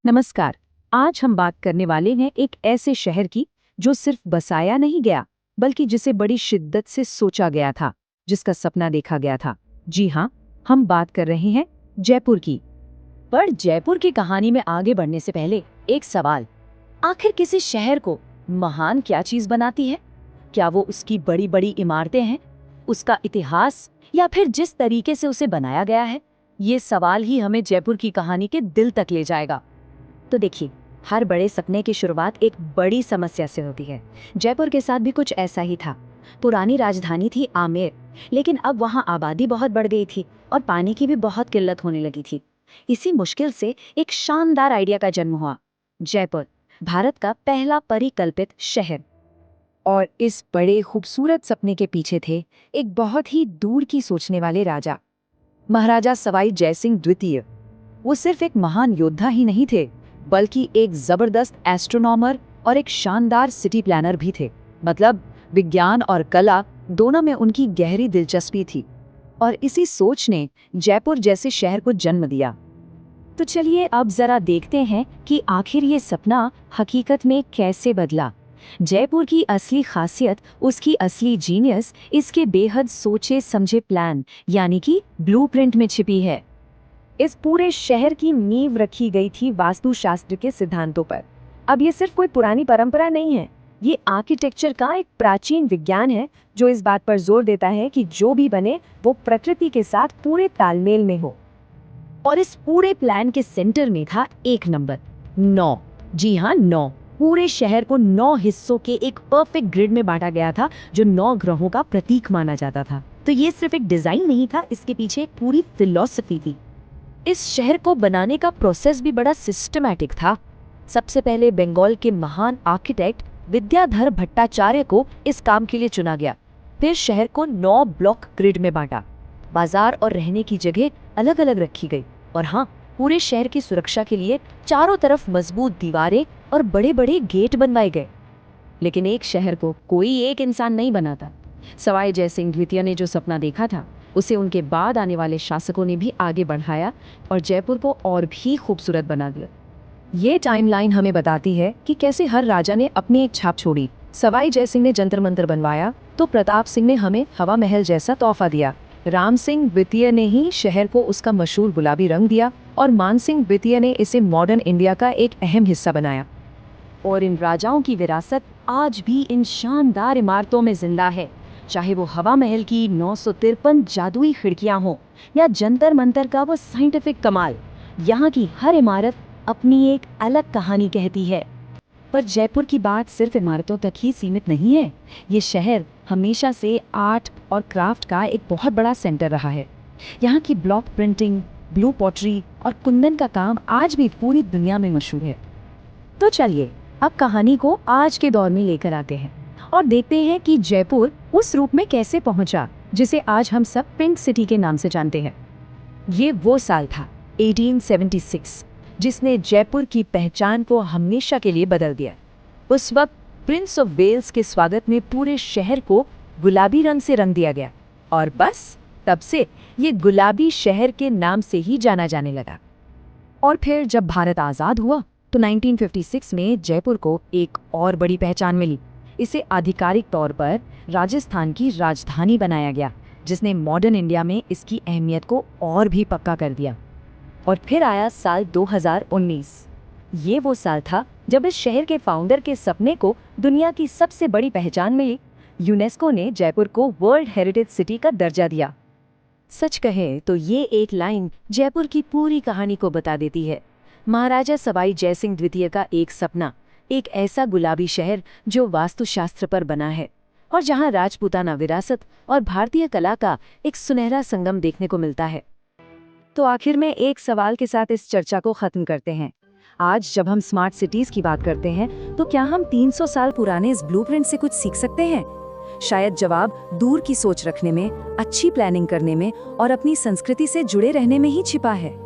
नमस्कार। आज हम बात करने वाले हैं एक ऐसे शहर की जो सिर्फ बसाया नहीं गया, बल्कि जिसे बड़ी शिद्दत से सोचा गया था, जिसका सपना देखा गया था। जी हाँ, हम बात कर रहे हैं जयपुर की। पर जयपुर की कहानी में आगे बढ़ने से पहले एक सवाल। आखिर किसी शहर को महान क्या चीज बनाती है? क्या वो उसकी बड़ी बड़ी इमारतें हैं, उसका इतिहास, या फिर जिस तरीके से उसे बनाया गया है? ये सवाल ही हमें जयपुर की कहानी के दिल तक ले जाएगा। तो देखिए, हर बड़े सपने की शुरुआत एक बड़ी समस्या से होती है। जयपुर के साथ भी कुछ ऐसा ही था। पुरानी राजधानी थी आमेर, लेकिन अब वहाँ आबादी बहुत बढ़ गई थी और पानी की भी बहुत किल्लत होने लगी थी। इसी मुश्किल से एक शानदार आइडिया का जन्म हुआ, जयपुर, भारत का पहला परिकल्पित शहर। और इस बड़े खूबसूरत सपने के पीछे थे एक बहुत ही दूर की सोचने वाले राजा, महाराजा सवाई जयसिंह द्वितीय। वो सिर्फ एक महान योद्धा ही नहीं थे, बल्कि एक जबरदस्त एस्ट्रोनॉमर और एक शानदार सिटी प्लानर भी थे। मतलब विज्ञान और कला दोनों में उनकी गहरी दिलचस्पी थी, और इसी सोच ने जयपुर जैसे शहर को जन्म दिया। तो चलिए अब जरा देखते हैं कि आखिर ये सपना हकीकत में कैसे बदला। जयपुर की असली खासियत, उसकी असली जीनियस, इसके बेहद सोचे समझे प्लान यानी कि ब्लूप्रिंट में छिपी है। इस पूरे शहर की नींव रखी गई थी वास्तुशास्त्र के सिद्धांतों पर। अब ये सिर्फ कोई पुरानी परंपरा नहीं है, ये आर्किटेक्चर का एक प्राचीन विज्ञान है जो इस बात पर जोर देता है कि जो भी बने वो प्रकृति के साथ पूरे तालमेल में हो। और इस पूरे प्लान के सेंटर में था एक नंबर, 9। जी हाँ, 9। पूरे शहर को 9 हिस्सों के एक परफेक्ट ग्रिड में बांटा गया था, जो 9 ग्रहों का प्रतीक माना जाता था। तो ये सिर्फ एक डिजाइन नहीं था, इसके पीछे एक पूरी फिलॉसफी थी। इस शहर को बनाने का प्रोसेस भी बड़ा सिस्टमैटिक था। सबसे पहले बंगाल के महान आर्किटेक्ट विद्याधर भट्टाचार्य को इस काम के लिए चुना गया। फिर शहर को 9 ब्लॉक ग्रिड में बांटा, बाजार और रहने की जगह अलग अलग रखी गई, और हाँ, पूरे शहर की सुरक्षा के लिए चारों तरफ मजबूत दीवारें और बड़े बड़े गेट बनवाए गए। लेकिन एक शहर को कोई एक इंसान नहीं बनाता। सवाई जयसिंह द्वितीय ने जो सपना देखा था, उसे उनके बाद आने वाले शासकों ने भी आगे बढ़ाया और जयपुर को और भी खूबसूरत बना दिया। ये टाइमलाइन हमें बताती है कि कैसे हर राजा ने अपनी एक छाप छोड़ी। सवाई जयसिंह ने जंतर मंतर बनवाया, तो प्रताप सिंह ने हमें हवा महल जैसा तोहफा दिया। राम सिंह द्वितीय ने ही शहर को उसका मशहूर गुलाबी रंग दिया, और मान सिंह द्वितीय ने इसे मॉडर्न इंडिया का एक अहम हिस्सा बनाया। और इन राजाओं की विरासत आज भी इन शानदार इमारतों में जिंदा है। चाहे वो हवा महल की 953 जादुई खिड़कियां हों, या जंतर मंतर का वो साइंटिफिक कमाल, यहाँ की हर इमारत अपनी एक अलग कहानी कहती है। पर जयपुर की बात सिर्फ इमारतों तक ही सीमित नहीं है। ये शहर हमेशा से आर्ट और क्राफ्ट का एक बहुत बड़ा सेंटर रहा है। यहाँ की ब्लॉक प्रिंटिंग, ब्लू पॉटरी और कुंदन का काम आज भी पूरी दुनिया में मशहूर है। तो चलिए अब कहानी को आज के दौर में लेकर आते हैं और देखते हैं कि जयपुर उस रूप में कैसे पहुंचा जिसे आज हम सब पिंक सिटी के नाम से जानते हैं। ये वो साल था 1876, जिसने जयपुर की पहचान को हमेशा के लिए बदल दिया। उस वक्त प्रिंस ऑफ वेल्स के स्वागत में पूरे शहर को गुलाबी रंग से रंग दिया गया, और बस तब से ये गुलाबी शहर के नाम से ही जाना जाने लगा। और फिर जब भारत आज़ाद हुआ तो 1956 में जयपुर को एक और बड़ी पहचान मिली। इसे आधिकारिक तौर पर राजस्थान की राजधानी बनाया गया, जिसने मॉडर्न इंडिया में इसकी अहमियत को और भी पक्का कर दिया। और फिर आया साल 2019। ये वो साल था जब इस शहर के फाउंडर के सपने को दुनिया की सबसे बड़ी पहचान मिली। यूनेस्को ने जयपुर को वर्ल्ड हेरिटेज सिटी का दर्जा दिया। सच कहे तो ये एक लाइन जयपुर की पूरी कहानी को बता देती है। महाराजा सवाई जयसिंह द्वितीय का एक सपना, एक ऐसा गुलाबी शहर जो वास्तुशास्त्र पर बना है, और जहां राजपूताना विरासत और भारतीय कला का एक सुनहरा संगम देखने को मिलता है। तो आखिर में एक सवाल के साथ इस चर्चा को खत्म करते हैं। आज जब हम स्मार्ट सिटीज की बात करते हैं, तो क्या हम 300 साल पुराने इस ब्लूप्रिंट से कुछ सीख सकते हैं? शायद जवाब दूर की सोच रखने में, अच्छी प्लानिंग करने में और अपनी संस्कृति से जुड़े रहने में ही छिपा है।